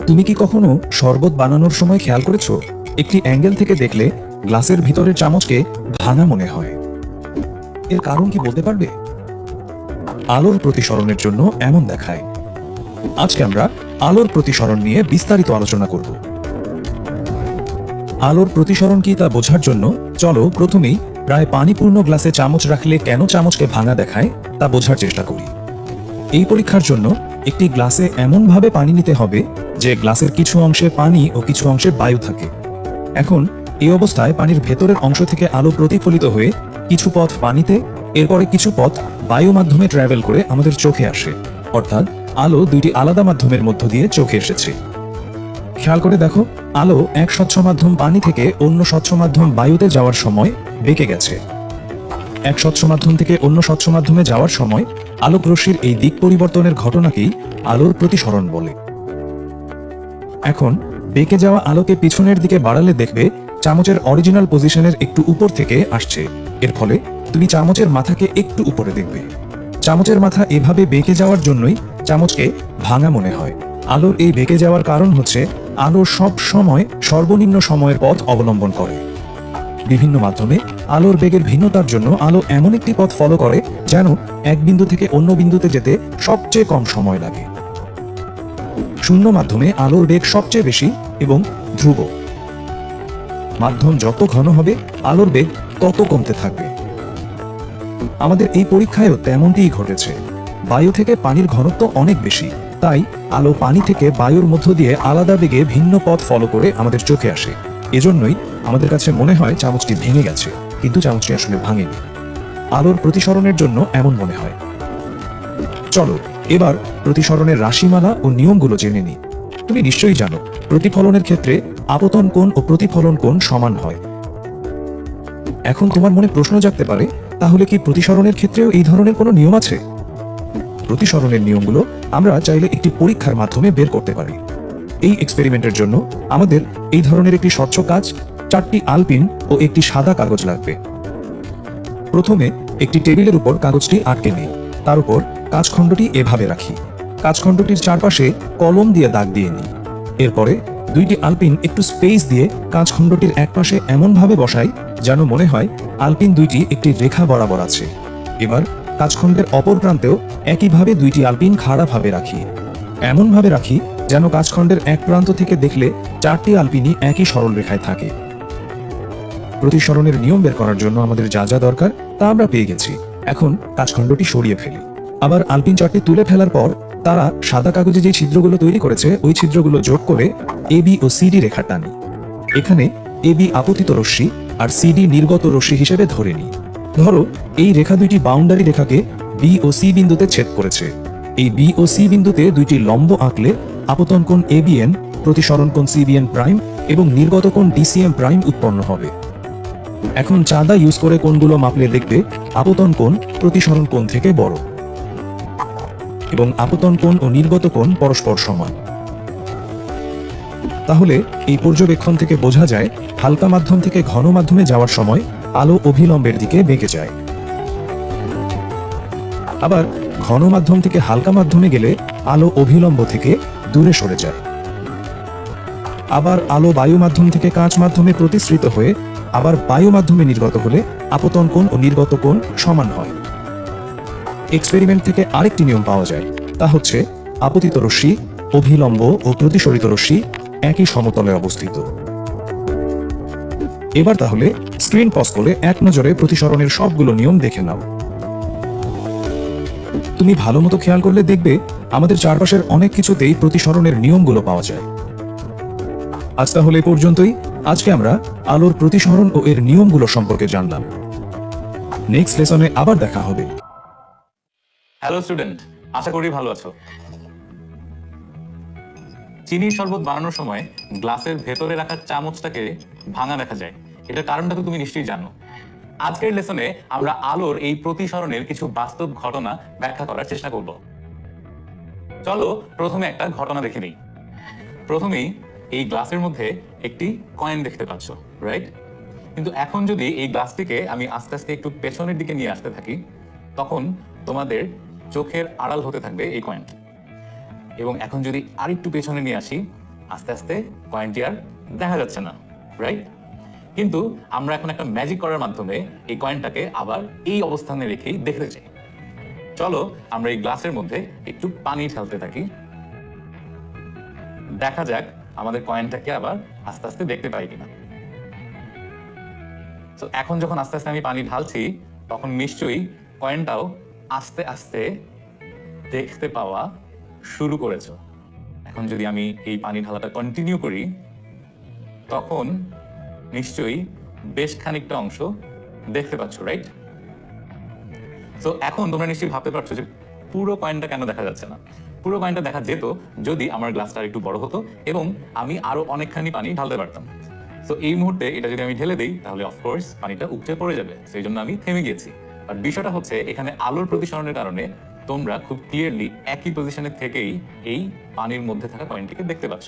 তুমি কি কখনো শরবত বানানোর সময় খেয়াল করেছো একটি অ্যাঙ্গেল থেকে দেখলে গ্লাসের ভিতরের চামচকে ভাঙা মনে হয়? এর কারণ কি বলতে পারবে? আলোর প্রতিসরণের জন্য এমন দেখায়। আজকে আমরা আলোর প্রতিসরণ নিয়ে বিস্তারিত আলোচনা করব। আলোর প্রতিসরণ কি তা বোঝার জন্য চলো প্রথমেই প্রায় পানিপূর্ণ গ্লাসে চামচ রাখলে কেন চামচকে ভাঙা দেখায় তা বোঝার চেষ্টা করি। এই পরীক্ষার জন্য একটি গ্লাসে এমনভাবে পানি নিতে হবে যে গ্লাসের কিছু অংশে পানি ও কিছু অংশে বায়ু থাকে। এখন এই অবস্থায় পানির ভেতরের অংশ থেকে আলো প্রতিফলিত হয়ে কিছু পথ পানিতে, এরপরে কিছু পথ বায়ু মাধ্যমে ট্রাভেল করে আমাদের চোখে আসে। অর্থাৎ আলো দুইটি আলাদা মাধ্যমের মধ্য দিয়ে চোখে এসেছে। খেয়াল করে দেখো, আলো এক স্বচ্ছ মাধ্যম পানি থেকে অন্য স্বচ্ছ মাধ্যম বায়ুতে যাওয়ার সময় বেঁকে গেছে। এক স্বচ্ছ মাধ্যম থেকে অন্য স্বচ্ছ মাধ্যমে যাওয়ার সময় আলোক রশ্মির এই দিক পরিবর্তনের ঘটনাকেই আলোর প্রতিসরণ বলে। এখন বেঁকে যাওয়া আলোকে পিছনের দিকে বাড়ালে দেখবে চামচের অরিজিনাল পজিশনের একটু উপর থেকে আসছে। এর ফলে তুমি চামচের মাথাকে একটু উপরে দেখবে। চামচের মাথা এভাবে বেঁকে যাওয়ার জন্যই চামচকে ভাঙা মনে হয়। আলোর এই বেঁকে যাওয়ার কারণ হচ্ছে আলো সব সময় সর্বনিম্ন সময়ের পথ অবলম্বন করে। বিভিন্ন মাধ্যমে আলোর বেগের ভিন্নতার জন্য আলো এমন একটি পথ ফলো করে যেন এক বিন্দু থেকে অন্য বিন্দুতে যেতে সবচেয়ে কম সময় লাগে। শূন্য মাধ্যমে আলোর বেগ সবচেয়ে বেশি এবং ধ্রুব। মাধ্যম যত ঘন হবে আলোর বেগ তত কমতে থাকবে। আমাদের এই পরীক্ষায়ও তেমনটিই ঘটেছে। বায়ু থেকে পানির ঘনত্ব অনেক বেশি, তাই আলো পানি থেকে বায়ুর মধ্য দিয়ে আলাদা বেগে ভিন্ন পথ ফলো করে আমাদের চোখে আসে। এজন্যই আমাদের কাছে মনে হয় চামচটি ভেঙে গেছে, কিন্তু চামচটি আসলে ভাঙেনি। আলোর প্রতিসরণের জন্য এমন মনে হয়। চলো এবার প্রতিসরণের রাশিমালা ও নিয়মগুলো জেনে নিই। তুমি নিশ্চয়ই জানো প্রতিফলনের ক্ষেত্রে আপতন কোণ ও প্রতিফলন কোণ সমান হয়। এখন তোমার মনে প্রশ্ন জাগতে পারে, তাহলে কি প্রতিসরণের ক্ষেত্রেও এই ধরনের কোনো নিয়ম আছে? প্রতিসরণের নিয়মগুলো আমরা চাইলে একটি পরীক্ষার মাধ্যমে বের করতে পারি। এই এক্সপেরিমেন্টের জন্য আমাদের এই ধরনের একটি স্বচ্ছ কাঁচ, 4টি আলপিন ও একটি সাদা কাগজ লাগবে। প্রথমে একটি টেবিলের উপর কাগজটি আটকে নিই। তার উপর কাঁচখণ্ডটি এভাবে রাখি। কাঁচখণ্ডটির চারপাশে কলম দিয়ে দাগ দিয়ে নিই। এরপরে 2টি আলপিন একটু স্পেস দিয়ে কাঁচখণ্ডটির একপাশে এমনভাবে বসাই যেন মনে হয় আলপিন 2টি একটি রেখা বরাবর আছে। এবার কাঁচখণ্ডের অপর প্রান্তেও একইভাবে 2টি আলপিন খাড়াভাবে রাখি। এমনভাবে রাখি যেন কাঁচখণ্ডের এক প্রান্ত থেকে দেখলে 4টি আলপিনই একই সরল রেখায় থাকে। প্রতিসরণের নিয়ম বের করার জন্য আমাদের যা যা দরকার তা আমরা পেয়ে গেছি। এখন কাঁচখণ্ডটি সরিয়ে ফেলি। আবার আলপিন 4টি তুলে ফেলার পর তারা সাদা কাগজে যে ছিদ্রগুলো তৈরি করেছে ওই ছিদ্রগুলো যোগ করে এবি ও সিডি রেখা টানি। এখানে এবি আপতিত রশ্মি আর সিডি নির্গত রশ্মি হিসেবে ধরে নিই। ধরো এই রেখা দুইটি বাউন্ডারি রেখাকে বি ও সি বিন্দুতে ছেদ করেছে। এই বি ও সি বিন্দুতে 2টি লম্ব আঁকলে আপতন কোণ এবিএন, প্রতিসরণ কোণ সিবিএন প্রাইম এবং নির্গত কোণ ডিসিএম প্রাইম উৎপন্ন হবে। এখন চাঁদা ইউজ করে কোণগুলো মাপলে দেখবে আপতন কোণ প্রতিসরণ কোণ থেকে বড় এবং আপতন কোণ ও নির্গত কোণ পরস্পর সমান। তাহলে এই পর্যবেক্ষণ থেকে বোঝা যায় হালকা মাধ্যম থেকে ঘন মাধ্যমে যাওয়ার সময় আলো অভিলম্বের দিকে বেঁকে যায়। আবার ঘন মাধ্যম থেকে হালকা মাধ্যমে গেলে আলো অভিলম্ব থেকে দূরে সরে যায়। আবার আলো বায়ু মাধ্যম থেকে কাঁচ মাধ্যমে প্রতিসৃত হয়ে আবার বায়ু মাধ্যমে নির্গত হলে আপতন কোণ ও নির্গত কোণ সমান হয়। এক্সপেরিমেন্ট থেকে আরেকটি নিয়ম পাওয়া যায়, তা হচ্ছে আপতিত রশ্মি, অভিলম্ব ও প্রতিসরিত রশ্মি একই সমতলে অবস্থিত। এবার তাহলে স্ক্রিন পজ করে এক নজরে প্রতিসরণের সবগুলো নিয়ম দেখে নাও। তুমি ভালো মতো খেয়াল করলে দেখবে আমাদের চারপাশের অনেক কিছুতেই প্রতিসরণের নিয়মগুলো পাওয়া যায়। আজ তাহলে এই পর্যন্তই। আজকে আমরা আলোর প্রতিসরণ ও এর নিয়মগুলো সম্পর্কে জানলাম। নেক্সট লেসনে আবার দেখা হবে। হ্যালো স্টুডেন্ট, আশা করি ভালো আছো। চিনির শরবত বানানোর সময় গ্লাসের ভেতরে রাখা চামচটাকে ভাঙা দেখা যায়। এটার কারণটা তো তুমি নিশ্চয়ই জানো। আজকের লেসনে আমরা আলোর এই প্রতিসরণের কিছু বাস্তব ঘটনা ব্যাখ্যা করার চেষ্টা করব। চলো প্রথমে একটা ঘটনা দেখে নিই। প্রথমেই এই গ্লাসের মধ্যে একটি কয়েন দেখতে পাচ্ছ, রাইট? কিন্তু এখন যদি এই গ্লাসটিকে আমি আস্তে আস্তে একটু পেছনের দিকে নিয়ে আসতে থাকি, তখন তোমাদের চোখের আড়াল হতে থাকবে এই কয়েনটি। এবং এখন যদি আরেকটু পেছনে নিয়ে আসি, আস্তে আস্তে কয়েনটি আর দেখা যাচ্ছে না, রাইট? কিন্তু আমরা এখন একটা ম্যাজিক করার মাধ্যমে এই কয়েনটাকে আবার এই অবস্থানে রেখেই দেখতে চাই। চলো আমরা এই গ্লাসের মধ্যে একটু পানি ঢালতে থাকি, দেখা যাক আমাদের কয়েনটাকে আবার আস্তে আস্তে দেখতে পাই কিনা। তো এখন যখন আস্তে আস্তে আমি পানি ঢালছি, তখন নিশ্চয়ই কয়েনটাও আস্তে আস্তে দেখতে পাওয়া শুরু করেছো। এখন যদি আমি এই পানি ঢালাটা কন্টিনিউ করি, তখন নিশ্চয়ই বেশ খানিকটা অংশ দেখতে পাচ্ছ, রাইট? তো এখন তোমরা নিশ্চয়ই ভাবতে পারছো যে পুরো কয়েনটা কেন দেখা যাচ্ছে না। পুরো কয়েনটা দেখা যেত যদি আমার গ্লাসটা একটু বড় হতো এবং আমি আরো অনেকখানি পানি ঢালতে পারতাম। তো এই মুহূর্তে এটা যদি আমি ঢেলে দিই, তাহলে অফকোর্স পানিটা উপচে পড়ে যাবে, সেই জন্য আমি থেমে গিয়েছি। আর বিষয়টা হচ্ছে, এখানে আলোর প্রতিসরণের কারণে তোমরা খুব ক্লিয়ারলি একই পজিশনে থেকেই এই পানির মধ্যে থাকা কয়েনটিকে দেখতে পাচ্ছ।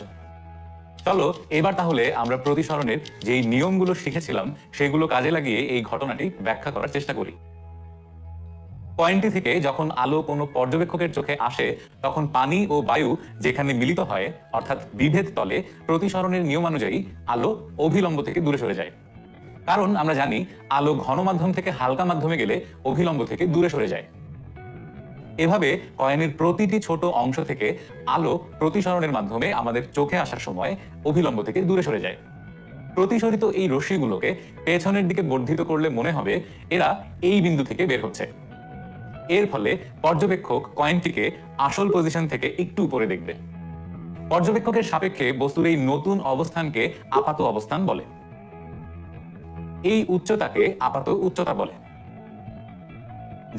চলো এবার তাহলে আমরা প্রতিসরণের যেই নিয়মগুলো শিখেছিলাম সেগুলো কাজে লাগিয়ে এই ঘটনাটি ব্যাখ্যা করার চেষ্টা করি। কয়েনটি থেকে যখন আলো কোনো পর্যবেক্ষকের চোখে আসে, তখন পানি ও বায়ু যেখানে মিলিত হয়, অর্থাৎ বিভেদ তলে, প্রতিসরণের নিয়মানুযায়ী আলো অভিলম্ব থেকে দূরে সরে যায়। কারণ আমরা জানি আলো ঘন মাধ্যম থেকে হালকা মাধ্যমে গেলে অভিলম্ব থেকে দূরে সরে যায়। এভাবে কয়েনের প্রতিটি ছোট অংশ থেকে আলো প্রতিসরণের মাধ্যমে আমাদের চোখে আসার সময় অভিলম্ব থেকে দূরে সরে যায়। প্রতিসরিত এই রশ্মিগুলোকে পেছনের দিকে বর্ধিত করলে মনে হবে এরা এই বিন্দু থেকে বের হচ্ছে। এর ফলে পর্যবেক্ষক কয়েনটিকে আসল পজিশন থেকে একটু উপরে দেখবে। পর্যবেক্ষকের সাপেক্ষে বস্তুর এই নতুন অবস্থানকে আপাত অবস্থান বলে। এই উচ্চতাকে আপাত উচ্চতা বলে,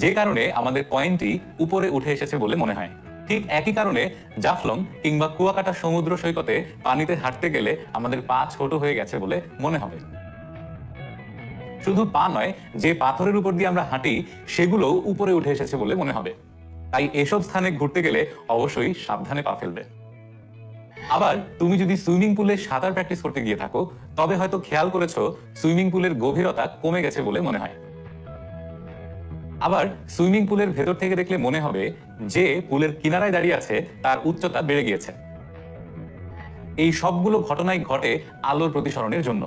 যে কারণে আমাদের কয়েনটি উপরে উঠে এসেছে বলে মনে হয়। ঠিক একই কারণে জাফলং কিংবা কুয়াকাটা সমুদ্র সৈকতে পানিতে হাঁটতে গেলে আমাদের পা ছোট হয়ে গেছে বলে মনে হবে। শুধু পা নয়, যে পাথরের উপর দিয়ে আমরা হাঁটি সেগুলো উপরে উঠে এসেছে বলে মনে হবে। তাই এসব স্থানে ঘুরতে গেলে অবশ্যই সাবধানে পা ফেলবে। আবার তুমি যদি সুইমিং পুলে সাঁতার প্র্যাকটিস করতে গিয়ে থাকো, তবে হয়তো খেয়াল করেছো সুইমিং পুলের গভীরতা কমে গেছে বলে মনে হয়। আবার সুইমিং পুলের ভেতর থেকে দেখলে মনে হবে যে পুলের কিনারায় দাঁড়িয়ে আছে তার উচ্চতা বেড়ে গিয়েছে। এই সবগুলো ঘটনাই ঘটে আলোর প্রতিসরণের জন্য।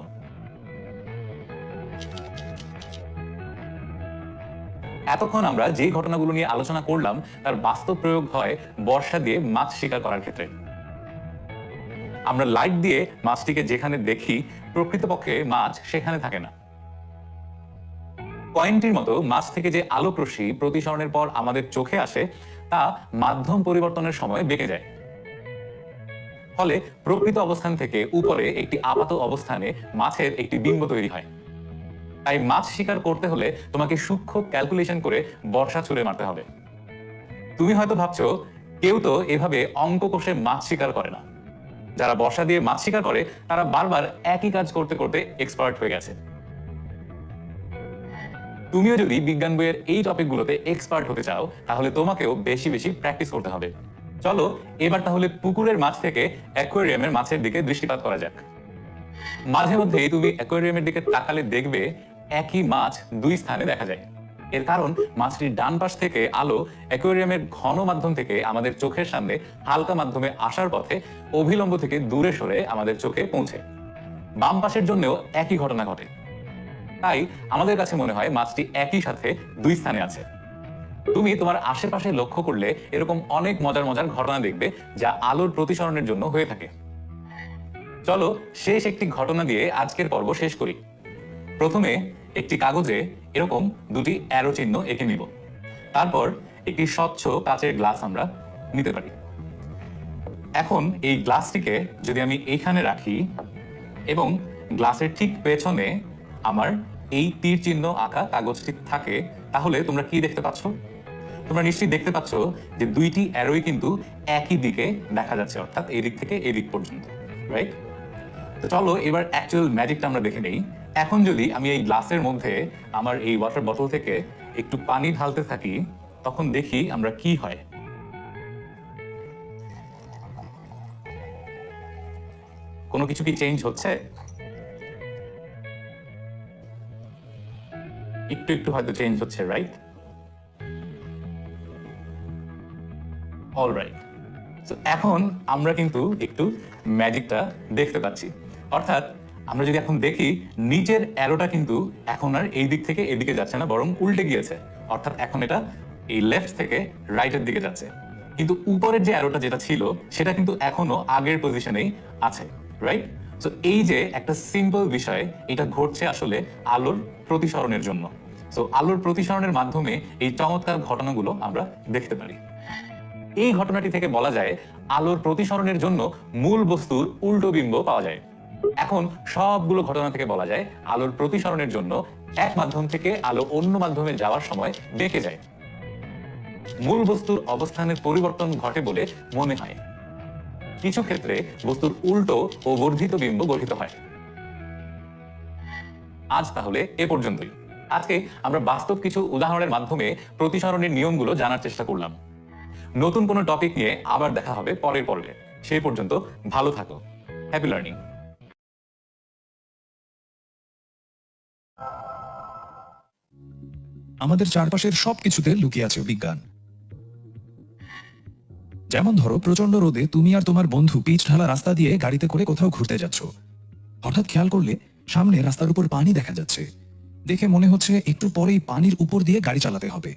এতক্ষণ আমরা যে ঘটনাগুলো নিয়ে আলোচনা করলাম তার বাস্তব প্রয়োগ হয় বর্ষা দিয়ে মাছ শিকার করার ক্ষেত্রে। আমরা লাইট দিয়ে মাছটিকে যেখানে দেখি, প্রকৃতপক্ষে মাছ সেখানে থাকে না। কয়েনটির মতো মাছ থেকে যে আলোক রশ্মি প্রতিসরণের পর আমাদের চোখে আসে, তা মাধ্যম পরিবর্তনের সময় বেঁকে যায়। ফলে প্রকৃত অবস্থান থেকে উপরে একটি আপাত অবস্থানে মাছের একটি বিম্ব তৈরি হয়। তাই মাছ শিকার করতে হলে তোমাকে সূক্ষ্ম ক্যালকুলেশন করে বর্ষা ছুঁড়ে মারতে হবে। তুমি হয়তো ভাবছো, কেউ তো এভাবে অঙ্ক কষে মাছ শিকার করে না। যারা বর্ষা দিয়ে মাছ শিকার করে তারা বারবার একই কাজ করতে করতে এক্সপার্ট হয়ে গেছে। তুমিও যদি বিজ্ঞান বইয়ের এই টপিকগুলোতে এক্সপার্ট হতে চাও, তাহলে তোমাকেও বেশি বেশি প্র্যাকটিস করতে হবে। চলো এবার তাহলে পুকুরের মাছ থেকে অ্যাকোয়ারিয়ামের মাছের দিকে দৃষ্টিপাত করা যাক। মাঝে মধ্যেই তুমি অ্যাকোয়ারিয়ামের দিকে তাকালে দেখবে একই মাছ দুই স্থানে দেখা যায়। এর কারণ মাছটির ডান পাশ থেকে আলো অ্যাকোয়ারিয়ামের ঘন মাধ্যম থেকে আমাদের চোখের সামনে হালকা মাধ্যমে আসার পথে অভিলম্ব থেকে দূরে সরে আমাদের চোখে পৌঁছে। বাম পাশের জন্যও একই ঘটনা ঘটে। তাই আমাদের কাছে মনে হয় মাছটি একই সাথে দুই স্থানে আছে। তুমি তোমার আশেপাশে লক্ষ্য করলে এরকম অনেক মজার মজার ঘটনা দেখবে যা আলোর প্রতিসরণের জন্য হয়ে থাকে। চলো শেষ একটি ঘটনা দিয়ে আজকের পর্ব শেষ করি। প্রথমে একটি কাগজে এরকম দুটি অ্যারো চিহ্ন এঁকে নিব। তারপর একটি স্বচ্ছ কাচের গ্লাস আমরা নিতে পারি। এখন এই গ্লাসটিকে যদি আমি এইখানে রাখি এবং গ্লাসের ঠিক পেছনে আমার এই তীর চিহ্ন আঁকা কাগজটি থাকে, তাহলে তোমরা কি দেখতে পাচ্ছ? তোমরা নিশ্চয়ই দেখতে পাচ্ছ যে দুইটি অ্যারোই কিন্তু একই দিকে দেখা যাচ্ছে, অর্থাৎ এই দিক থেকে এই দিক পর্যন্ত, রাইট? তো চলো এবার অ্যাকচুয়াল ম্যাজিকটা আমরা দেখে নেই। এখন যদি আমি এই গ্লাসের মধ্যে আমার এই ওয়াটার বোতল থেকে একটু পানি ঢালতে থাকি, তখন দেখি আমরা কি হয়। কোনো কিছু কি চেঞ্জ হচ্ছে? একটু একটু হয়তো চেঞ্জ হচ্ছে, রাইট? অলরাইট। তো এখন আমরা কিন্তু একটু ম্যাজিকটা দেখতে পাচ্ছি। অর্থাৎ আমরা যদি এখন দেখি নিচের অ্যারোটা কিন্তু এখন আর এই দিক থেকে এদিকে যাচ্ছে না, বরং উল্টে গিয়েছে। অর্থাৎ এখন এটা এই লেফট থেকে রাইটের দিকে যাচ্ছে। কিন্তু উপরের যে অ্যারোটা যেটা ছিল সেটা কিন্তু এখনো আগের পজিশনেই আছে, রাইট? সো এই যে একটা সিম্পল বিষয়, এটা ঘটছে আসলে আলোর প্রতিসরণের জন্য। সো আলোর প্রতিসরণের মাধ্যমে এই চমৎকার ঘটনাগুলো আমরা দেখতে পারি। এই ঘটনাটি থেকে বলা যায় আলোর প্রতিসরণের জন্য মূল বস্তুর উল্টো বিম্ব পাওয়া যায়। এখন সবগুলো ঘটনা থেকে বলা যায় আলোর প্রতিসরণের জন্য এক মাধ্যম থেকে আলো অন্য মাধ্যমে যাওয়ার সময় বেঁকে যায়। মূল বস্তুর অবস্থানের পরিবর্তন ঘটে বলে মনে হয়। কিছু ক্ষেত্রে বস্তুর উল্টো ও বর্ধিত বিম্ব গঠিত হয়। আজ তাহলে এ পর্যন্তই। আজকে আমরা বাস্তব কিছু উদাহরণের মাধ্যমে প্রতিসরণের নিয়মগুলো জানার চেষ্টা করলাম। নতুন কোনো টপিক নিয়ে আবার দেখা হবে পরের পর্বে। সেই পর্যন্ত ভালো থাকো। Happy learning. আমাদের চারপাশের সবকিছুতে লুকিয়ে আছে বিজ্ঞান। যেমন ধরো, প্রচন্ড রোদে তুমি আর তোমার বন্ধু পিচ ঢালা রাস্তা দিয়ে গাড়িতে করে কোথাও ঘুরতে যাচ্ছ। হঠাৎ খেয়াল করলে সামনে রাস্তার উপর পানি দেখা যাচ্ছে। দেখে মনে হচ্ছে একটু পরেই পানির উপর দিয়ে গাড়ি চালাতে হবে।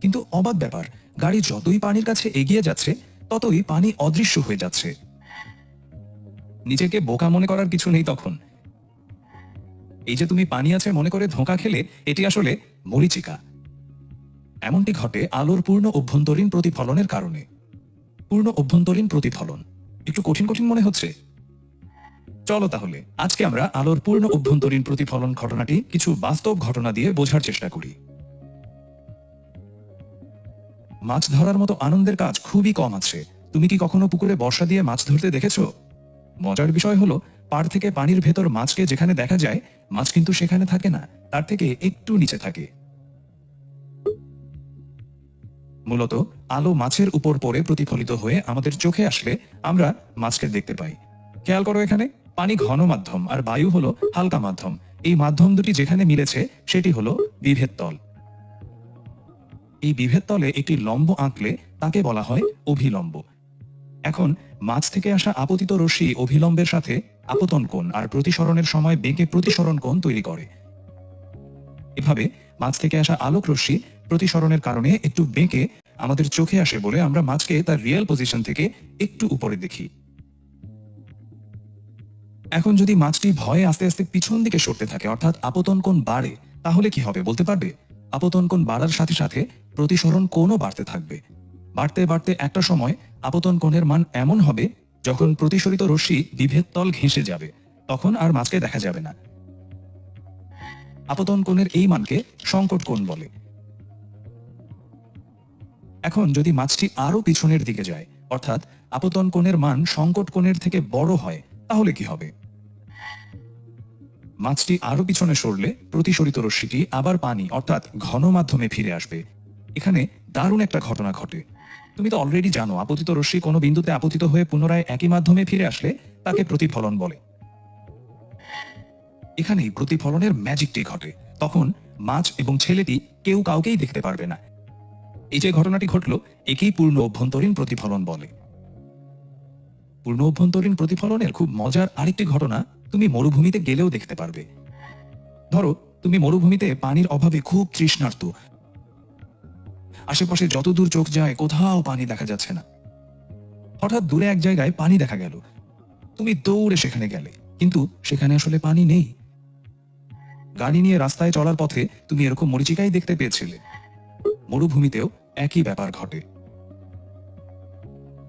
কিন্তু অবাক ব্যাপার, গাড়ি যতই পানির কাছে এগিয়ে যাচ্ছে ততই পানি অদৃশ্য হয়ে যাচ্ছে। নিজেকে বোকা মনে করার কিছু নেই তখন। এই যে তুমি পানি আছে মনে করে ধোঁকা খেলে, এটি আসলে মরীচিকা। এমনটি ঘটে আলোর পূর্ণ অভ্যন্তরীণ প্রতিফলনের কারণে। পূর্ণ অভ্যন্তরীণ প্রতিফলন একটু কঠিন কঠিন মনে হচ্ছে? চলো তাহলে আজকে আমরা আলোর পূর্ণ অভ্যন্তরীণ প্রতিফলন ঘটনাটি কিছু বাস্তব ঘটনা দিয়ে বোঝার চেষ্টা করি। মাছ ধরার মতো আনন্দের কাজ খুবই কম আছে। তুমি কি কখনো পুকুরে বর্ষা দিয়ে মাছ ধরতে দেখেছো? মজার বিষয় হলো, পাড় থেকে পানির ভেতর মাছকে যেখানে দেখা যায়, মাছ কিন্তু সেখানে থাকে না, তার থেকে একটু নিচে থাকে। মূলত আলো মাছের উপর পড়ে প্রতিফলিত হয়ে আমাদের চোখে আসলে আমরা মাছকে দেখতে পাই। খেয়াল করো, এখানে পানি ঘন মাধ্যম আর বায়ু হলো হালকা মাধ্যম। এই মাধ্যম দুটি যেখানে মিলেছে সেটি হলো বিভেদ তল। এই বিভেদ তলে একটি লম্ব আঁকলে তাকে বলা হয় অভিলম্ব। এখন মাছ থেকে আসা আপতিত রশ্মি অভিলম্বের সাথে আপতন কোণ আর প্রতিসরণের সময় বেঁকে প্রতিসরণ কোণ তৈরি করে। এভাবে মাছ থেকে আসা আলোক রশ্মি প্রতিসরণের কারণে একটু বেঁকে আমাদের চোখে আসে বলে আমরা মাছকে তার রিয়েল পজিশন থেকে একটু উপরে দেখি। এখন যদি মাছটি ভয়ে আস্তে আস্তে পিছন দিকে সরতে থাকে, অর্থাৎ আপতন কোণ বাড়ে, তাহলে কি হবে বলতে পারবে? আপতন কোণ বাড়ার সাথে সাথে প্রতিসরণ কোণও বাড়তে থাকবে। বাড়তে বাড়তে একটা সময় আপতন কোণের মান এমন হবে যখন প্রতিসরিত রশ্মি বিভেদ তল ঘেঁষে যাবে, তখন আর মাছকে দেখা যাবে না। আপতন কোণের এই মানকে সংকট কোণ বলে। এখন যদি মাছটি আরো পিছনের দিকে যায়, অর্থাৎ আপতন কোণের মান সংকট কোণের থেকে বড় হয়, তাহলে কি হবে? মাছটি আরো পিছনে সরলে প্রতিসরিত রশ্মিটি আবার পানি অর্থাৎ ঘন মাধ্যমে ফিরে আসবে। এখানে দারুণ একটা ঘটনা ঘটে। তুমি তো অলরেডি জানো, আপতিত রশ্মি কোনো বিন্দুতে আপতিত হয়ে পুনরায় একই মাধ্যমে ফিরে আসলে তাকে প্রতিফলন বলে। এখানেই প্রতিফলনের ম্যাজিকটি ঘটে। তখন মাছ এবং ছেলেটি কেউ কাউকেই দেখতে পারবে না। এই যে ঘটনাটি ঘটলো, একেই পূর্ণ অভ্যন্তরীণ প্রতিফলন বলে। পূর্ণ অভ্যন্তরীণ প্রতিফলনের খুব মজার আরেকটি ঘটনা তুমি মরুভূমিতে গেলেও দেখতে পারবে। ধরো, তুমি মরুভূমিতে পানির অভাবে খুব তৃষ্ণার্ত। আশেপাশে যতদূর চোখ যায় কোথাও পানি দেখা যাচ্ছে না। হঠাৎ দূরে এক জায়গায় পানি দেখা গেল। তুমি দৌড়ে সেখানে গেলে, কিন্তু সেখানে আসলে পানি নেই। গাড়ি নিয়ে রাস্তায় চলার পথে তুমি এরকম মরীচিকাই দেখতে পেয়েছিলে। মরুভূমিতেও একই ব্যাপার ঘটে।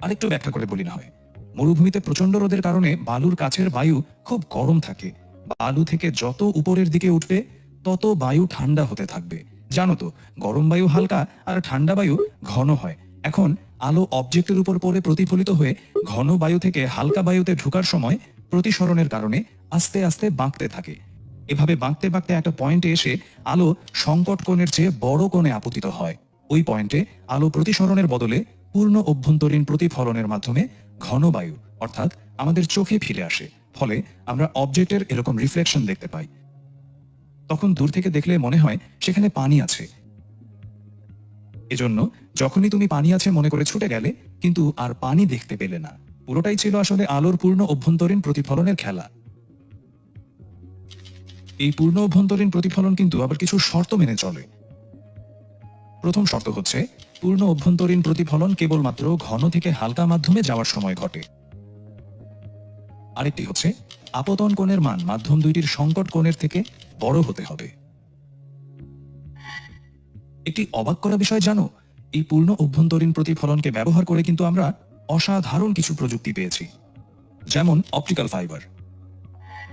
আরেকটু ব্যাখ্যা করে বলি না হয়। মরুভূমিতে প্রচন্ড রোদের কারণে বালুর কাছের বায়ু খুব গরম থাকে। বালু থেকে যত উপরের দিকে উঠবে তত বায়ু ঠান্ডা হতে থাকবে। জানো তো, গরম বায়ু হালকা আর ঠান্ডা বায়ু ঘন হয়। এখন আলো অবজেক্টের উপর পড়ে প্রতিফলিত হয়ে ঘন বায়ু থেকে হালকা বায়ুতে ঢোকার সময় প্রতিসরণের কারণে আস্তে আস্তে বাঁকতে থাকে। এভাবে বাঁকতে বাঁকতে একটা পয়েন্টে এসে আলো সংকট কোণের চেয়ে বড় কোণে আপতিত হয়। ওই পয়েন্টে আলো প্রতিসরণের বদলে পূর্ণ অভ্যন্তরীণ প্রতিফলনের মাধ্যমে ঘন বায়ু অর্থাৎ আমাদের চোখে ফিরে আসে। ফলে আমরা অবজেক্টের এরকম রিফ্লেকশন দেখতে পাই। তখন দূর থেকে দেখলে মনে হয় সেখানে পানি আছে। এজন্য যখনই তুমি পানি আছে মনে করে ছুটে গেলে, কিন্তু আর পানি দেখতে পেলে না। পুরোটাই ছিল আসলে আলোর পূর্ণ অভ্যন্তরীণ প্রতিফলনের খেলা। এই পূর্ণ অভ্যন্তরীণ প্রতিফলন কিন্তু আবার কিছু শর্ত মেনে চলে। প্রথম শর্ত হচ্ছে, পূর্ণ অভ্যন্তরীণ প্রতিফলন কেবলমাত্র ঘন থেকে হালকা মাধ্যমে যাওয়ার সময় ঘটে। আরেকটি হচ্ছে, আপতন কোণের মান মাধ্যম দুইটির সংকট কোণের থেকে বড় হতে হবে। একটি অবাক করা বিষয় জানো, এই পূর্ণ অভ্যন্তরীণ প্রতিফলনকে ব্যবহার করে কিন্তু আমরা অসাধারণ কিছু প্রযুক্তি পেয়েছি, যেমন অপটিক্যাল ফাইবার।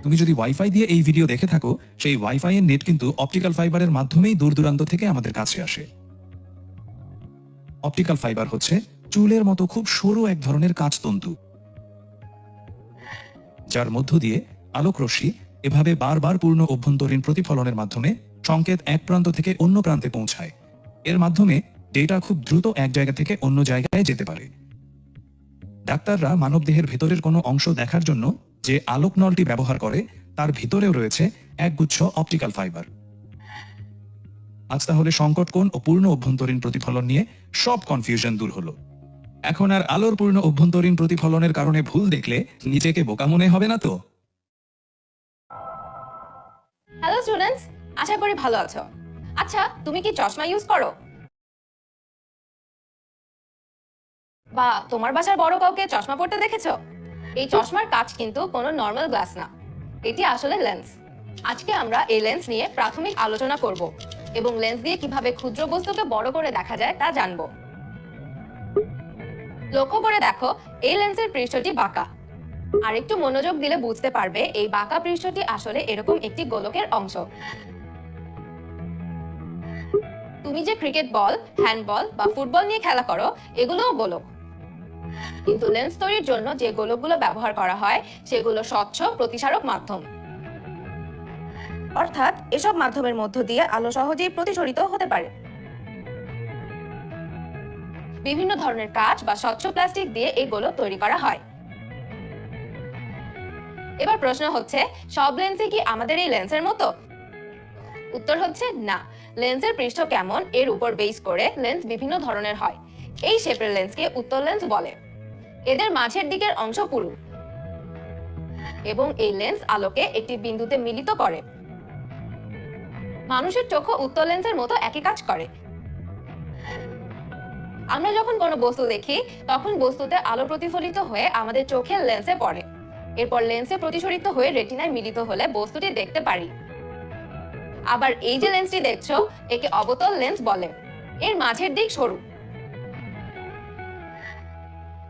তুমি যদি ওয়াইফাই দিয়ে এই ভিডিও দেখে থাকো, সেই ওয়াইফাই এর নেট কিন্তু অপটিক্যাল ফাইবারের মাধ্যমেই দূর দূরান্ত থেকে আমাদের কাছে আসে। অপটিক্যাল ফাইবার হচ্ছে চুলের মতো খুব সরু এক ধরনের কাঁচতন্তু, যার মধ্য দিয়ে আলোক রশ্মি এভাবে বারবার পূর্ণ অভ্যন্তরীণ প্রতিফলনের মাধ্যমে সংকেত এক প্রান্ত থেকে অন্য প্রান্তে পৌঁছায়। এর মাধ্যমে ডেটা খুব দ্রুত এক জায়গা থেকে অন্য জায়গায় যেতে পারে। ডাক্তাররা মানবদেহের ভেতরের কোনো অংশ দেখার জন্য যে আলোক নলটি ব্যবহার করে, তার ভিতরেও রয়েছে একগুচ্ছ অপটিক্যাল ফাইবার। আজ তাহলে সংকট কোণ ও পূর্ণ অভ্যন্তরীণ প্রতিফলন নিয়ে সব কনফিউশন দূর হলো। এখন আর আলোর পূর্ণ অভ্যন্তরীণ প্রতিফলনের কারণে ভুল দেখলে নিজেকে বোকা মনে হবে না তো? হ্যালো স্টুডেন্টস, আশা করি ভালো আছো। আচ্ছা, তুমি কি চশমা ইউজ করো? বা তোমার বাসার বড় কাউকে চশমা পড়তে দেখেছো? এই চশমার কাঁচ কিন্তু কোনো নর্মাল গ্লাস না, এটি আসলে লেন্স। আজকে আমরা এই লেন্স নিয়ে প্রাথমিক আলোচনা করব এবং লেন্স দিয়ে কিভাবে ক্ষুদ্র বস্তুকে বড় করে দেখা যায় তা জানবো। লক্ষ্য করে দেখো, এই লেন্সের পৃষ্ঠটি বাঁকা। আর একটু মনোযোগ দিলে বুঝতে পারবে এই বাঁকা পৃষ্ঠটি আসলে এরকম একটি গোলকের অংশ। তুমি যে ক্রিকেট বল, হ্যান্ডবল বা ফুটবল নিয়ে খেলা করো, এগুলোও গোলক। কিন্তু লেন্স তৈরির জন্য যে গোলকগুলো ব্যবহার করা হয় সেগুলো স্বচ্ছ প্রতিসারক মাধ্যম, অর্থাৎ এসব মাধ্যমের মধ্য দিয়ে আলো সহজেই প্রতিসরিত হতে পারে। বিভিন্ন ধরনের কাঁচ বা স্বচ্ছ প্লাস্টিক দিয়ে এই গোলক তৈরি করা হয়। এবার প্রশ্ন হচ্ছে, সব লেন্সই কি আমাদের এই লেন্সের মতো? উত্তর হচ্ছে না। লেন্সের পৃষ্ঠ কেমন এর উপর বেস করে লেন্স বিভিন্ন ধরনের হয়। এই শেপের লেন্সকে উত্তল লেন্স বলে। এদের মাঝের দিকের অংশ পুরু এবং এই লেন্স আলোকে একটি বিন্দুতে মিলিত করে। মানুষের চোখও উত্তল লেন্সের মতো একই কাজ করে। আমরা যখন কোনো বস্তু দেখি, তখন বস্তুতে আলো প্রতিফলিত হয়ে আমাদের চোখের লেন্সে পড়ে। এরপর লেন্সে প্রতিসরিত হয়ে রেটিনায় মিলিত হলে বস্তুটি দেখতে পারি। আবার এই যে লেন্সটি দেখছো, একে অবতল লেন্স বলে। এর মাঝের দিক সরু।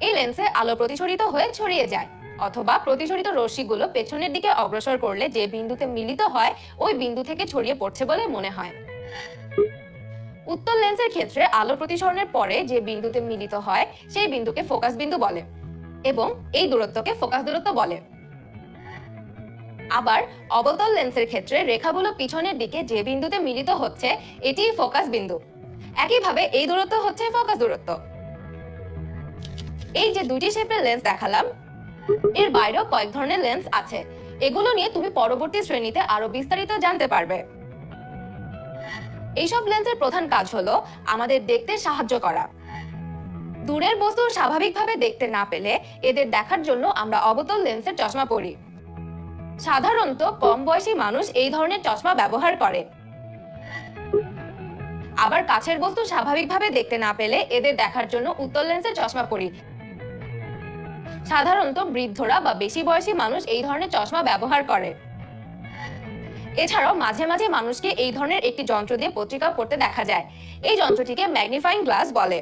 এই লেন্সে আলো প্রতিসরিত হয়ে ছড়িয়ে যায়, অথবা প্রতিসরিত রশ্মিগুলো পেছনের দিকে অগ্রসর করলে যে বিন্দুতে মিলিত হয় ওই বিন্দু থেকে ছড়িয়ে পড়ছে বলে মনে হয়। উত্তল লেন্সের ক্ষেত্রে আলো প্রতিসরণের পরে যে বিন্দুতে মিলিত হয় সেই বিন্দুকে ফোকাস বিন্দু বলে এবং এই দূরত্বকে ফোকাস দূরত্ব বলে। আবার অবতল লেন্সের ক্ষেত্রে রেখাগুলো পিছনের দিকে যে বিন্দুতে মিলিত হচ্ছে এটিই ফোকাস বিন্দু। একইভাবে এই দূরত্ব হচ্ছে ফোকাস দূরত্ব। এই যে দুটি শেপের লেন্স দেখালাম, এর বাইরেও কয়েক ধরনের লেন্স আছে। এগুলো নিয়ে তুমি পরবর্তী শ্রেণীতে আরো বিস্তারিত জানতে পারবে। এইসব লেন্সের প্রধান কাজ হলো আমাদের দেখতে সাহায্য করা। দূরের বস্তু স্বাভাবিকভাবে দেখতে না পেলে এদের দেখার জন্য আমরা অবতল লেন্সের চশমা পরি। সাধারণত কম বয়সী মানুষ এই ধরনের চশমা ব্যবহার করে। আবার কাছের বস্তু স্বাভাবিকভাবে দেখতে না পেলে এদের দেখার জন্য উত্তল লেন্সের চশমা পরি। সাধারণত বৃদ্ধরা বা বেশি বয়সী মানুষ এই ধরনের চশমা ব্যবহার করে। এছাড়াও মাঝে মাঝে মানুষকে এই ধরনের একটি যন্ত্র দিয়ে পত্রিকা পড়তে দেখা যায়। এই যন্ত্রটিকে ম্যাগনিফাইং গ্লাস বলে।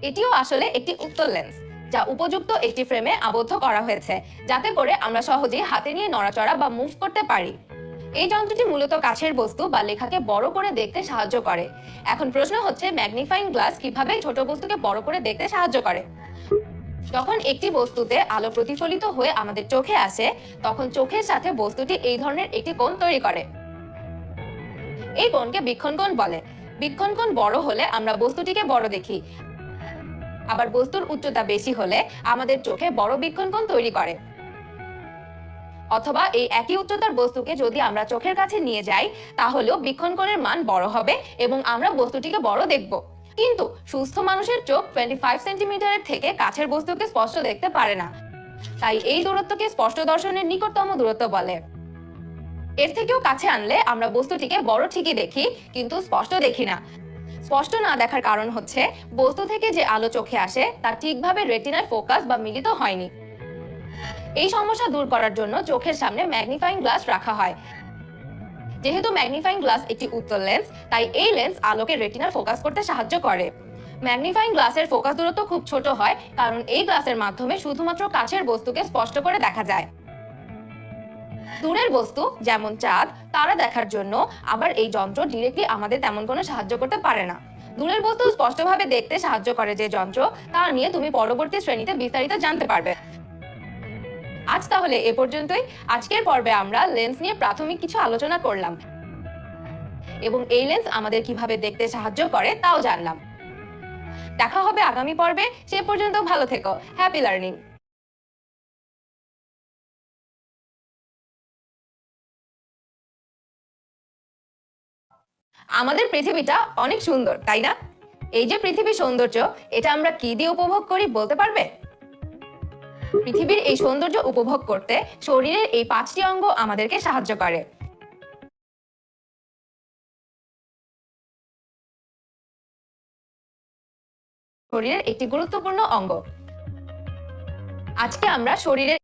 এটিও আসলে একটি উত্তল লেন্স, যা উপযুক্ত একটি ফ্রেমে আবদ্ধ করা হয়েছে, যাতে করে আমরা সহজেই হাতে নিয়ে নড়াচড়া বা মুভ করতে পারি। এই যন্ত্রটি মূলত কাছের বস্তু বা লেখাকে বড় করে দেখতে সাহায্য করে। এখন প্রশ্ন হচ্ছে, ম্যাগনিফাইং গ্লাস কিভাবে ছোট বস্তুকে বড় করে দেখতে সাহায্য করে? যখন একটি বস্তুতে আলো প্রতিফলিত হয়ে আমাদের চোখে আসে, তখন চোখের সাথে বস্তুটি এই ধরনের একটি কোণ তৈরি করে। এই কোণকে বীক্ষণ কোণ বলে। বীক্ষণ কোণ বড় হলে আমরা বস্তুটিকে বড় দেখি। আবার বস্তুর উচ্চতা বেশি হলে আমাদের চোখে বড় বীক্ষণ কোণ তৈরি করে। অথবা এই একই উচ্চতার বস্তুকে যদি আমরা চোখের কাছে নিয়ে যাই, তাহলেও বীক্ষণ কোণের মান বড় হবে এবং আমরা বস্তুটিকে বড় দেখব। কিন্তু সুস্থ মানুষের চোখ 25 সেন্টিমিটারের থেকে কাছের বস্তুকে স্পষ্ট দেখতে পারে না। তাই এই দূরত্বকে স্পষ্ট দর্শনের নিকটতম দূরত্ব বলে। এর থেকেও কাছে আনলে আমরা বস্তুটিকে বড় ঠিকই দেখি, কিন্তু স্পষ্ট দেখি না। স্পষ্ট না দেখার কারণ হচ্ছে বস্তু থেকে যে আলো চোখে আসে তা ঠিকভাবে রেটিনায় ফোকাস বা মিলিত হয়নি। এই সমস্যা দূর করার জন্য চোখের সামনে ম্যাগনিফাইং গ্লাস রাখা হয়। যেহেতু ম্যাগনিফাইং গ্লাস একটি উত্তল লেন্স, তাই এই লেন্স আলোকে রেটিনায় ফোকাস করতে সাহায্য করে। ম্যাগনিফাইং গ্লাসের ফোকাস দূরত্ব খুব ছোট হয়, কারণ এই গ্লাসের মাধ্যমে শুধুমাত্র কাছের বস্তুকে স্পষ্ট করে দেখা যায়। দূরের বস্তু যেমন চাঁদ, তারা দেখার জন্য আবার এই যন্ত্র ডিরেক্টলি আমাদের তেমন কোনো সাহায্য করতে পারে না। দূরের বস্তু স্পষ্টভাবে দেখতে সাহায্য করে যে যন্ত্র, তা নিয়ে তুমি পরবর্তী শ্রেণীতে বিস্তারিত জানতে পারবে। আজ তাহলে এ পর্যন্তই। আজকের পর্বে আমরা লেন্স নিয়ে প্রাথমিক কিছু আলোচনা করলাম এবং এই লেন্স আমাদের কিভাবে দেখতে সাহায্য করে তাও জানলাম। দেখা হবে আগামী পর্বে। সে পর্যন্ত ভালো থেকো। Happy learning. আমাদের পৃথিবীটা অনেক সুন্দর, তাই না? এই যে পৃথিবীর সৌন্দর্য, এটা আমরা কি দিয়ে উপভোগ করি বলতে পারবে? পৃথিবীর এই সৌন্দর্য উপভোগ করতে শরীরের এই 5টি অঙ্গ আমাদেরকে সাহায্য করে। শরীরের একটি গুরুত্বপূর্ণ অঙ্গ। আজকে আমরা শরীরের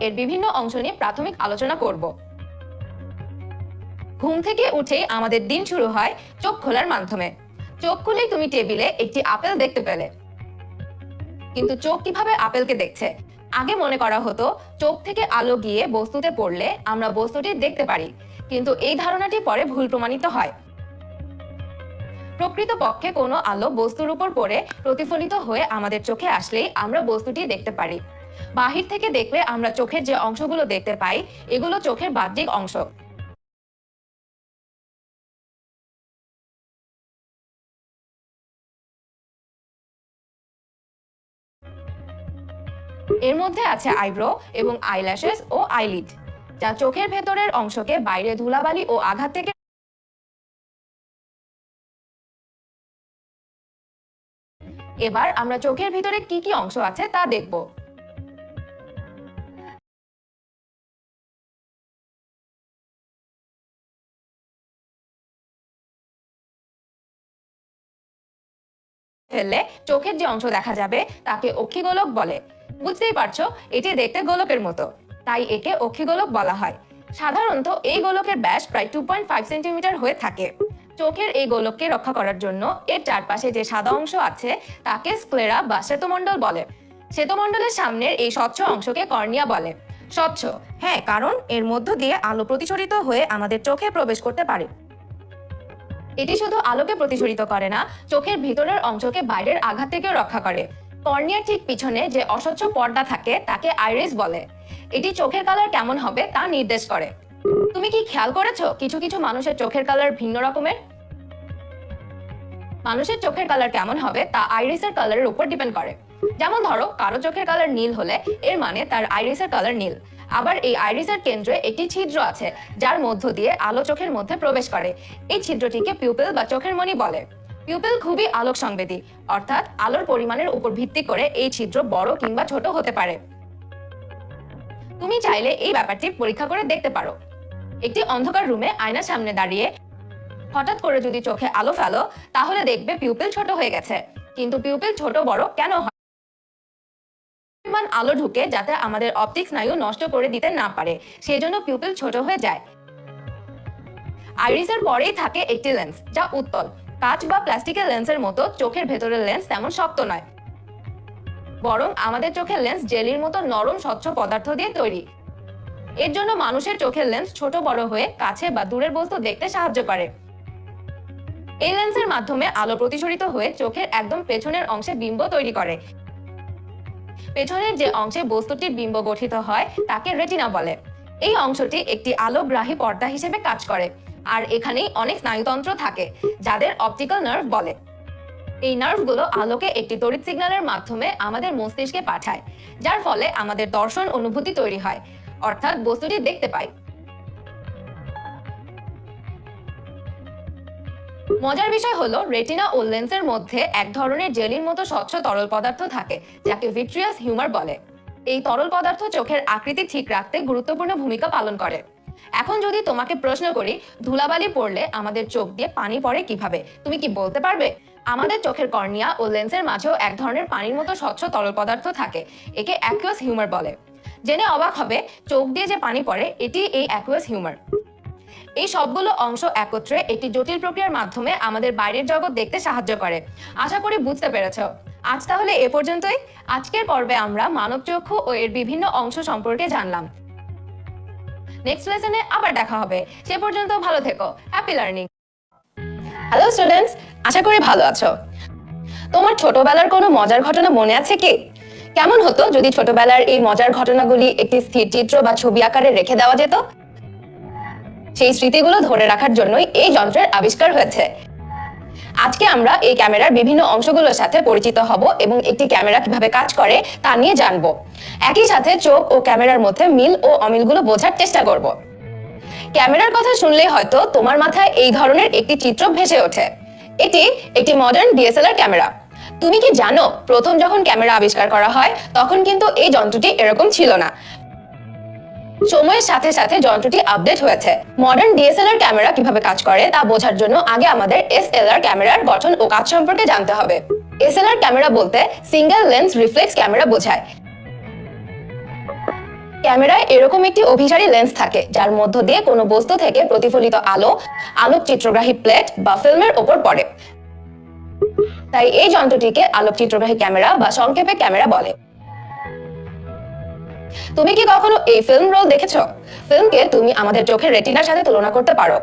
এর বিভিন্ন অংশ নিয়ে প্রাথমিক আলোচনা করব। ঘুম থেকে উঠে আমাদের দিন শুরু হয় চোখ খোলার মাধ্যমে। চোখ খুলেই তুমি টেবিলে একটি আপেল দেখতে পেলে। কিন্তু চোখ কিভাবে আপেলকে দেখছে? আগে মনে করা হতো চোখ থেকে আলো গিয়ে বস্তুতে পড়লে আমরা বস্তুটি দেখতে পারি, কিন্তু এই ধারণাটি পরে ভুল প্রমাণিত হয়। প্রকৃতপক্ষে কোনো আলো বস্তুর উপর পড়ে প্রতিফলিত হয়ে আমাদের চোখে আসলেই আমরা বস্তুটি দেখতে পারি। বাহির থেকে দেখলে আমরা চোখের যে অংশগুলো দেখতে পাই, এগুলো চোখের বাহ্যিক অংশ। এর মধ্যে আছে আইব্রো এবং আইল্যাশেস ও আইলিড, যা চোখের ভেতরের অংশকে বাইরে ধুলাবালি ও আঘাত থেকে। এবার আমরা চোখের ভিতরে কি কি অংশ আছে তা দেখব। ফেললে চোখের যে অংশ দেখা যাবে তাকে অক্ষিগোলক বলে। বুঝতেই পারছো, এটি দেখতে গোলকের মতো, তাই একে অক্ষিগোলক বলা হয়। সাধারণত এই গোলকের ব্যাস প্রায় 2.5 সেন্টিমিটার হয়ে থাকে। চোখের এই গোলককে রক্ষা করার জন্য এর চারপাশে যে সাদা অংশ আছে তাকে স্ক্লেরা বা শ্বেতমণ্ডল বলে। শ্বেতমণ্ডলের সামনের এই স্বচ্ছ অংশকে কর্নিয়া বলে। স্বচ্ছ, হ্যাঁ, কারণ এর মধ্য দিয়ে আলো প্রতিসরিত হয়ে আমাদের চোখে প্রবেশ করতে পারে। এটি শুধু আলোকে প্রতিসরিত করে না, চোখের ভিতরের অংশকে বাইরের আঘাত থেকেও রক্ষা করে। কর্নিয়ার ঠিক পিছনে যে অস্বচ্ছ পর্দা থাকে তাকে আইরিস বলে। এটি চোখের কালার কেমন হবে তা নির্দেশ করে। তুমি কি খেয়াল করেছো কিছু কিছু মানুষের চোখের কালার ভিন্ন রকমের? মানুষের চোখের কালার কেমন হবে তা আইরিসের কালারের উপর ডিপেন্ড করে। যেমন ধরো, কারো চোখের কালার নীল হলে এর মানে তার আইরিসের কালার নীল। আবার এই আইরিসের কেন্দ্রে একটি ছিদ্র আছে যার মধ্য দিয়ে আলো চোখের মধ্যে প্রবেশ করে। এই ছিদ্রটিকে পিউপিল বা চোখের মণি বলে। পিউপিল খুবই আলোক সংবেদী, অর্থাৎ আলোর পরিমাণের উপর ভিত্তি করে এই ছিদ্র বড় কিংবা ছোট হতে পারে। তুমি চাইলে এই ব্যাপারটি পরীক্ষা করে দেখতে পারো। একটি অন্ধকার রুমে আয়নার সামনে দাঁড়িয়ে হঠাৎ করে যদি চোখে আলো ফেলো, তাহলে দেখবে পিউপিল ছোট হয়ে গেছে। কিন্তু পিউপিল ছোট বড় কেন হয়? আলো ঢুকে যাতে আমাদের অপটিক স্নায়ু নষ্ট করে দিতে না পারে, সেজন্য পিউপিল ছোট হয়ে যায়। আইরিসের পরেই থাকে একটি লেন্স, যা উত্তল। কাঁচ বা প্লাস্টিকের লেন্সের মতো চোখের ভেতরের লেন্স তেমন শক্ত নয়, বরং আমাদের চোখের লেন্স জেলির মতো নরম স্বচ্ছ পদার্থ দিয়ে তৈরি। এর জন্য মানুষের চোখের লেন্স ছোট বড় হয়ে কাছে বা দূরের বস্তু দেখতে সাহায্য করে। এই লেন্সের মাধ্যমে আলো প্রতিসরিত হয়ে চোখের একদম পেছনের অংশে বিম্ব তৈরি করে। পেছনের যে অংশে বস্তুটির বিম্ব গঠিত হয় তাকে রেটিনা বলে। এই অংশটি একটি আলোগ্রাহী পর্দা হিসেবে কাজ করে, আর এখানেই অনেক স্নায়ুতন্ত্র থাকে যাদের অপটিক্যাল নার্ভ বলে। এই নার্ভগুলো আলোকে একটি তড়িৎ সিগন্যালের মাধ্যমে আমাদের মস্তিষ্কে পাঠায়, যার ফলে আমাদের দর্শন অনুভূতি তৈরি হয়, অর্থাৎ বস্তুটি দেখতে পাই। মজার বিষয় হলো রেটিনা ও লেন্সের মধ্যে এক ধরনের জেলির মতো স্বচ্ছ তরল পদার্থ থাকে, যাকে ভিট্রিয়াস হিউমার বলে। এই তরল পদার্থ চোখের আকৃতি ঠিক রাখতে গুরুত্বপূর্ণ ভূমিকা পালন করে। এখন যদি তোমাকে প্রশ্ন করি, ধুলাবালি পড়লে আমাদের চোখ দিয়ে পানি পড়ে কিভাবে, তুমি কি বলতে পারবে? আমাদের চোখের কর্নিয়া ও লেন্সের মাঝেও এক ধরনের পানির মতো স্বচ্ছ তরল পদার্থ থাকে, একে অ্যাকুয়াস হিউমার বলে। জেনে অবাক হবে, চোখ দিয়ে যে পানি পড়ে এটি এই অ্যাকুয়াস হিউমার। এই সবগুলো অংশ একত্রে একটি জটিল প্রক্রিয়ার মাধ্যমে আমাদের বাইরের জগৎ দেখতে সাহায্য করে। আশা করি বুঝতে পেরেছো। আজ তাহলে এ পর্যন্তই। আজকের পর্বে আমরা মানব চক্ষু ও এর বিভিন্ন অংশ সম্পর্কে জানলাম। নেক্সট লেসনে আবার দেখা হবে। সে পর্যন্ত ভালো থেকো। Happy learning. হ্যালো স্টুডেন্টস, আশা করি ভালো আছো। তোমার ছোটবেলার কোনো মজার ঘটনা মনে আছে কি? কেমন হতো যদি ছোটবেলার এই মজার ঘটনাগুলি একটি স্থির চিত্র বা ছবি আকারে রেখে দেওয়া যেত? সেই স্মৃতিগুলো ধরে রাখার জন্যই এই যন্ত্রের আবিষ্কার হয়েছে। আজকে আমরা এই ক্যামেরার বিভিন্ন অংশগুলোর সাথে পরিচিত হব এবং একটি ক্যামেরা কিভাবে কাজ করে তা নিয়ে জানব। একই সাথে চোখ ও ক্যামেরার মধ্যে মিল ও অমিলগুলো বোঝার চেষ্টা করব। ক্যামেরার কথা শুনলেই হয়তো তোমার মাথায় এই ধরনের একটি চিত্র ভেসে ওঠে। এটি একটি মডার্ন ডিএসএলআর ক্যামেরা। তুমি কি জানো, প্রথম যখন ক্যামেরা আবিষ্কার করা হয় তখন কিন্তু এই যন্ত্রটি এরকম ছিল না। সময়ের সাথে সাথে যন্ত্রটি আপডেট হয়েছে। মডার্ন ডিএসএলআর ক্যামেরা কিভাবে কাজ করে তা বোঝার জন্য আগে আমাদের এসএলআর ক্যামেরার গঠন ও কাজ সম্পর্কে জানতে হবে। এসএলআর ক্যামেরা বলতে সিঙ্গেল লেন্স রিফ্লেক্স ক্যামেরা বোঝায়। ক্যামেরায় এরকম একটি অভিসারী লেন্স থাকে, যার মধ্য দিয়ে কোনো বস্তু থেকে প্রতিফলিত আলো আলোক চিত্রগ্রাহী প্লেট বা ফিল্মের ওপর পড়ে। তাই এই যন্ত্রটিকে আলোক চিত্রগ্রাহী ক্যামেরা বা সংক্ষেপে ক্যামেরা বলে। তুমি কি কখনো এই ফিল্ম রোল দেখেছো? ফিল্মকে তুমি আমাদের চোখের রেটিনার সাথে তুলনা করতে পারো।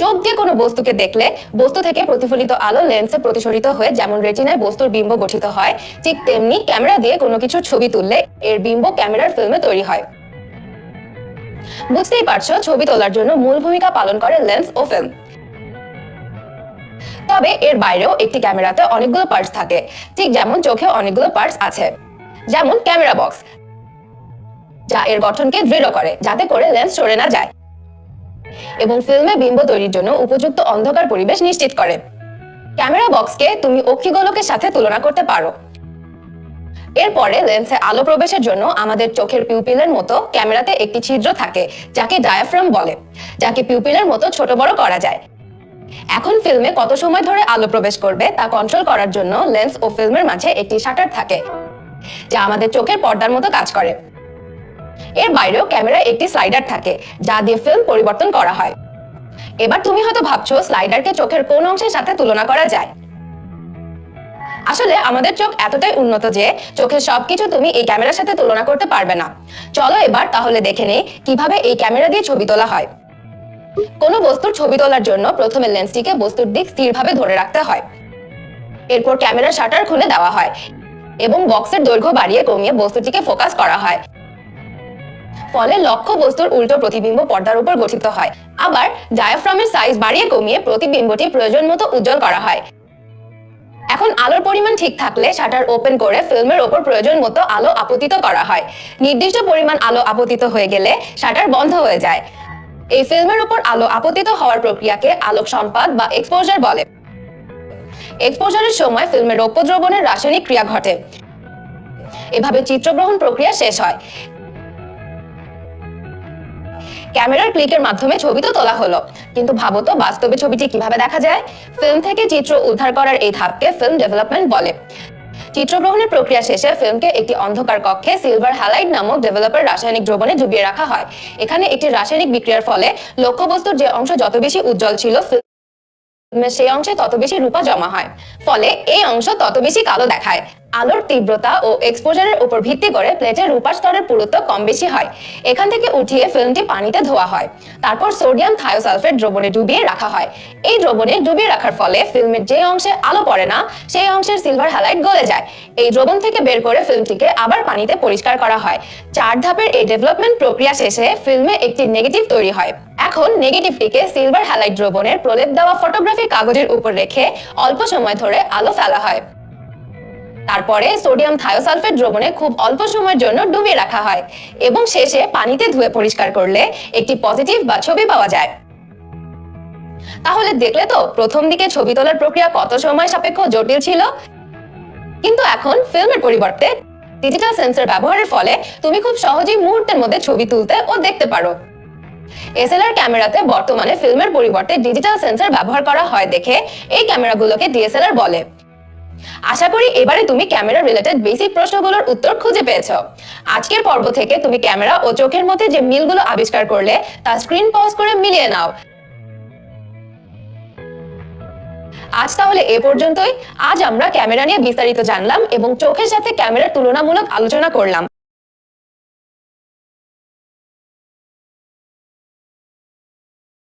চোখ দিয়ে কোনো বস্তুকে দেখলে বস্তু থেকে প্রতিফলিত আলো লেন্সে প্রতিসরিত হয়ে যেমন রেটিনায় বস্তুর বিম্ব গঠিত হয়, ঠিক তেমনি ক্যামেরা দিয়ে কোনো কিছুর ছবি তুললে এর বিম্ব ক্যামেরার ফিল্মে তৈরি হয়। বুঝতেই পারছো, ছবি তোলার জন্য মূল ভূমিকা পালন করে লেন্স ও ফিল্ম। তবে এর বাইরেও একটি ক্যামেরাতে অনেকগুলো পার্টস থাকে, ঠিক যেমন চোখে অনেকগুলো পার্টস আছে। যেমন ক্যামেরা বক্স, যা এর গঠনকে দৃঢ় করে যাতে করে লেন্স সরে না যায়, এবং ফিল্মে বিম্ব তৈরির জন্য উপযুক্ত অন্ধকার পরিবেশ নিশ্চিত করে। ক্যামেরা বক্সকে তুমি অক্ষিগোলকের সাথে তুলনা করতে পারো। এরপরে লেন্সে আলো প্রবেশের জন্য আমাদের চোখের পিউপিলের মতো ক্যামেরাতে একটি ছিদ্র থাকে, যাকে ডায়াফ্রাম বলে, যাকে পিউপিলের মতো ছোট বড় করা যায়। এখন ফিল্মে কত সময় ধরে আলো প্রবেশ করবে তা কন্ট্রোল করার জন্য লেন্স ও ফিল্মের মাঝে একটি শাটার থাকে, যা আমাদের চোখের পর্দার মতো কাজ করে। এর বাইরেও ক্যামেরায় একটি স্লাইডার থাকে, যা দিয়ে ফিল্ম পরিবর্তন করা হয়। এবার তুমি হয়তো ভাবছো, স্লাইডারকে চোখের কোন অংশের সাথে তুলনা করা যায়? আসলে আমাদের চোখ এতটাই উন্নত যে চোখের সবকিছু তুমি এই ক্যামেরার সাথে তুলনা করতে পারবে না। চলো এবার তাহলে দেখে নেই কিভাবে এই ক্যামেরা দিয়ে ছবি তোলা হয়। কোনো বস্তুর ছবি তোলার জন্য প্রথমে লেন্সটিকে বস্তুর দিক স্থিরভাবে ধরে রাখতে হয়। এরপর ক্যামেরার শাটার খুলে দেওয়া হয় এবং বক্সের দৈর্ঘ্য বাড়িয়ে কমিয়ে বস্তুটিকে ফোকাস করা হয়। ফলে লক্ষ্য বস্তুর উল্টো প্রতিবিম্ব পর্দার উপর গঠিত হয়। আবার ডায়াফ্রামের সাইজ বাড়িয়ে কমিয়ে প্রতিবিম্বটি প্রয়োজন মতো উজ্জ্বল করা হয়। এখন আলোর পরিমাণ ঠিক থাকলে শাটার ওপেন করে ফিল্মের ওপর প্রয়োজন মতো আলো আপতিত করা হয়। নির্দিষ্ট পরিমাণ আলো আপতিত হয়ে গেলে শাটার বন্ধ হয়ে যায়। এই ফিল্মের উপর আলো আপতিত হওয়ার প্রক্রিয়াকে আলোক সংপাত বা এক্সপোজার বলে। এক্সপোজারের সময় ফিল্মের রৌপ্য দ্রবণের রাসায়নিক ক্রিয়া ঘটে। এভাবে চিত্রগ্রহণ প্রক্রিয়া শেষ হয়। ক্যামেরার ক্লিকের মাধ্যমে ছবি তো তোলা হলো, কিন্তু ভাবো তো বাস্তবে ছবিটি কিভাবে দেখা যায়? ফিল্ম থেকে চিত্র উদ্ধার করার এই ধাপকে ফিল্ম ডেভেলপমেন্ট বলে। চিত্রগ্রহণের প্রক্রিয়া শেষে ফিল্মকে একটি অন্ধকার কক্ষে সিলভার হ্যালাইড নামক ডেভেলপার রাসায়নিক দ্রবণে ডুবিয়ে রাখা হয়। এখানে একটি রাসায়নিক বিক্রিয়ার ফলে লক্ষ্যবস্তুর যে অংশ যত বেশি উজ্জ্বল ছিল, সেই অংশে তত বেশি রূপা জমা হয়। ফলে এই অংশ তত বেশি কালো দেখায়। আলোর তীব্রতা ও এক্সপোজারের উপর ভিত্তি করে প্লেটের রূপার স্তরের পুরুত্ব কম বেশি হয়। এখান থেকে উঠিয়ে ফিল্মটি পানিতে ধোয়া হয়। তারপর সোডিয়াম থায়োসালফেট দ্রবণে ডুবিয়ে রাখা হয়। এই দ্রবণে ডুবিয়ে রাখার ফলে ফিল্মের যে অংশে আলো পড়ে না, সেই অংশের সিলভার হ্যালাইড গলে যায়। এই দ্রবণ থেকে বের করে ফিল্মটিকে আবার পানিতে পরিষ্কার করা হয়। 4 ধাপের এই ডেভেলপমেন্ট প্রক্রিয়া শেষে ফিল্মে একটি নেগেটিভ তৈরি হয়। এখন নেগেটিভটিকে সিলভার হ্যালাইড দ্রবণের প্রলেপ দেওয়া ফটোগ্রাফি কাগজের উপর রেখে অল্প সময় ধরে আলো ফেলা হয়। তারপরে সোডিয়াম থায়োসালফেট দ্রবণে খুব অল্প সময়ের জন্য ডুবিয়ে রাখা হয় এবং শেষে পানিতে ধুয়ে পরিষ্কার করলে একটি পজিটিভ বা ছবি পাওয়া যায়। তাহলে দেখলে তো প্রথম দিকে ছবি তোলার প্রক্রিয়া কত সময় সাপেক্ষ জটিল ছিল, কিন্তু এখন ফিল্মের পরিবর্তে ডিজিটাল সেন্সর ব্যবহারের ফলে তুমি খুব সহজেই মুহূর্তের মধ্যে ছবি তুলতে ও দেখতে পারো। এসএলআর ক্যামেরাতে বর্তমানে ফিল্মের পরিবর্তে ডিজিটাল সেন্সর ব্যবহার করা হয় দেখে এই ক্যামেরাগুলোকে ডিএসএলআর বলে। আশা করি এবারে তুমি ক্যামেরা রিলেটেড বেসিক প্রশ্নগুলোর উত্তর খুঁজে পেয়েছো। আজকের পর্ব থেকে তুমি ক্যামেরা ও চোখের মধ্যে যে মিলগুলো আবিষ্কার করলে তা স্ক্রিন পজ করে মিলিয়ে নাও। আজ তাহলে এ পর্যন্তই। আজ আমরা ক্যামেরা নিয়ে বিস্তারিত জানলাম এবং চোখের সাথে ক্যামেরার তুলনামূলক আলোচনা করলাম।